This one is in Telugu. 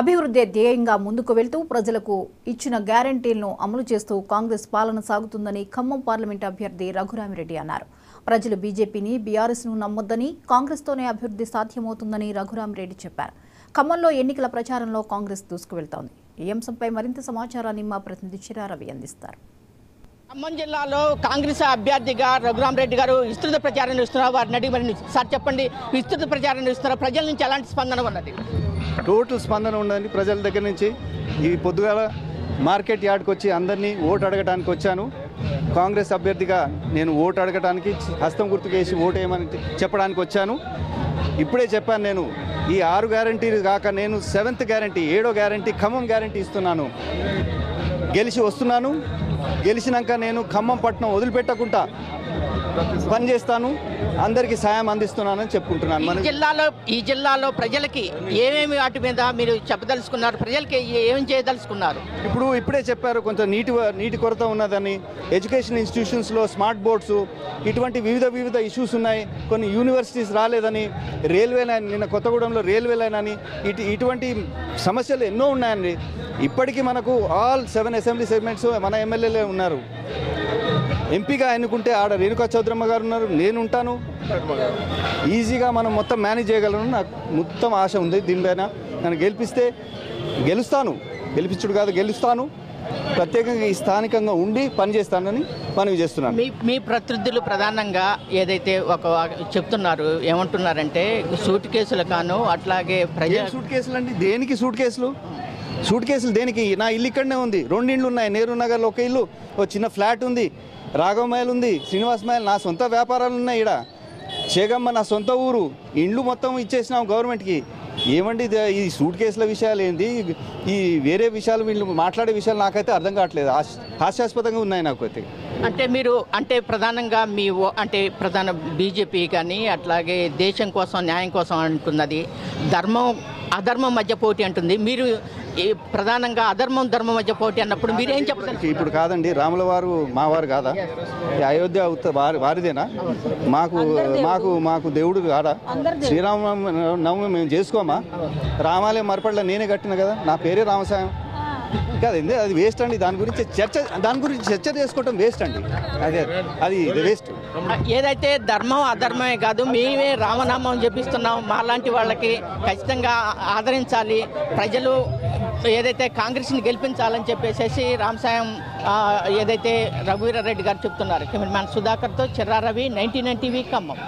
అభివృద్ధి ధ్యేయంగా ముందుకు వెళ్తూ ప్రజలకు ఇచ్చిన గ్యారంటీలను అమలు చేస్తూ కాంగ్రెస్ పాలన సాగుతుందని ఖమ్మం పార్లమెంట్ అభ్యర్థి రఘురామిరెడ్డి అన్నారు. ప్రజలు బీజేపీని బీఆర్ఎస్ను నమ్మొద్దని, కాంగ్రెస్తోనే అభివృద్ధి సాధ్యమవుతుందని రఘురామిరెడ్డి చెప్పారు. ఖమ్మంలో ఎన్నికల ప్రచారంలో కాంగ్రెస్ దూసుకువెళ్తోంది. ఈ అంశంపై మరింత సమాచారాన్ని మా ప్రతినిధి చిరారవి అందిస్తారు. ఖమ్మం జిల్లాలో కాంగ్రెస్ అభ్యర్థిగా రఘురామిరెడ్డి గారు విస్తృత ప్రచారం ఇస్తున్నారు. వారిని అడిగి మరి సార్ చెప్పండి, విస్తృత ప్రచారం ఇస్తున్నారు, ప్రజల నుంచి ఎలాంటి స్పందన ఉన్నది? టోటల్ స్పందన ఉందండి ప్రజల దగ్గర నుంచి. ఈ పొద్దుగాల మార్కెట్ యార్డ్కి వచ్చి అందరినీ ఓటు అడగడానికి వచ్చాను. కాంగ్రెస్ అభ్యర్థిగా నేను ఓటు అడగడానికి హస్తం గుర్తుకేసి ఓటు వేయమని చెప్పడానికి వచ్చాను. ఇప్పుడే చెప్పాను, నేను ఈ 6 గ్యారంటీలు కాక నేను 7th గ్యారంటీ 7వ గ్యారంటీ ఖమ్మం గ్యారంటీ ఇస్తున్నాను. గెలిచి వస్తున్నాను. గెలిచినాక నేను ఖమ్మం పట్టణం వదిలిపెట్టకుండా పనిచేస్తాను, అందరికీ సాయం అందిస్తున్నానని చెప్పుకుంటున్నాను. ఈ జిల్లాలో ప్రజలకి ఏమేమి వాటి మీద మీరు చెప్పదలుచుకున్నారు? ప్రజలకి ఏమేమి చేయదలుచుకున్నారు? ఇప్పుడే చెప్పారు, కొంత నీటి కొరత ఉన్నదని, ఎడ్యుకేషన్ ఇన్స్టిట్యూషన్స్లో స్మార్ట్ బోర్డ్స్, ఇటువంటి వివిధ ఇష్యూస్ ఉన్నాయి. కొన్ని యూనివర్సిటీస్ రాలేదని, రైల్వే లైన్, నిన్న కొత్తగూడెంలో రైల్వే లైన్ అని, ఇటువంటి సమస్యలు ఎన్నో ఉన్నాయండి. ఇప్పటికీ మనకు ఆల్ 7 అసెంబ్లీ సెగ్మెంట్స్ మన ఎమ్మెల్యేలే ఉన్నారు. ఎంపీగా ఎన్నుకుంటే ఆడ రేణుకా చౌదరమ్మ గారు ఉన్నారు, నేను ఉంటాను. ఈజీగా మనం మొత్తం మేనేజ్ చేయగలను, నాకు మొత్తం ఆశ ఉంది. దీనిపైన నన్ను గెలిపిస్తే గెలుస్తాను, గెలిపించుడు కాదు గెలుస్తాను. ప్రత్యేకంగా ఈ స్థానికంగా ఉండి పనిచేస్తానని మనవి చేస్తున్నాను. మీ ప్రతినిధులు ప్రధానంగా ఏదైతే ఒక చెప్తున్నారు, ఏమంటున్నారంటే సూట్ కేసులు కాను, అట్లాగే సూట్ కేసులు అండి. దేనికి సూట్ కేసులు? సూట్ కేసులు దేనికి? నా ఇల్లు ఇక్కడనే ఉంది, 2 ఇళ్ళు ఉన్నాయి. నెహ్రూ నగర్లో ఒక ఇల్లు, ఒక చిన్న ఫ్లాట్ ఉంది, రాఘవమయల్ ఉంది, శ్రీనివాసమయల్, నా సొంత వ్యాపారాలు ఉన్నాయి. ఇక్కడ చేగమ్మ నా సొంత ఊరు. ఇండ్లు మొత్తం ఇచ్చేసినాం గవర్నమెంట్కి. ఏమండి ఈ సూట్ కేసుల విషయాలు ఏంటి? ఈ వేరే విషయాలు వీళ్ళు మాట్లాడే విషయాలు నాకైతే అర్థం కావట్లేదు, హాస్యాస్పదంగా ఉన్నాయి నాకు అయితే. అంటే ప్రధానంగా ప్రధాన బీజేపీ కానీ అట్లాగే దేశం కోసం న్యాయం కోసం అంటున్నది, ధర్మం అధర్మం మధ్య పోటీ అంటుంది. మీరు ప్రధానంగా అధర్మం ధర్మం మధ్య పోటీ అన్నప్పుడు మీరేం చెప్తారు? ఇప్పుడు కాదండి, రాముల వారు మా వారు కాదా? అయోధ్య వారిదేనా? మాకు దేవుడు కాదా? శ్రీరామనవమి మేము చేసుకోమా? రామాలయం మరపట్ల నేనే కట్టిన కదా, నా పేరే రామసాయం కాదండి. అది వేస్ట్ అండి. దాని గురించి చర్చ చేసుకోవటం వేస్ట్ అండి. అది వేస్ట్. ఏదైతే ధర్మం అధర్మమే కాదు, మేమే రామనామం జపిస్తున్నాం, మాలాంటి వాళ్ళకి ఖచ్చితంగా ఆదరించాలి, ప్రజలు ఏదైతే కాంగ్రెస్ని గెలిపించాలని చెప్పేసి రామసాయం ఏదైతే రఘువీరారెడ్డి గారు చెప్తున్నారు. కెమెరామ్యాన్ సుధాకర్తో చిర్రారవి, 99 టీవీ ఖమ్మం.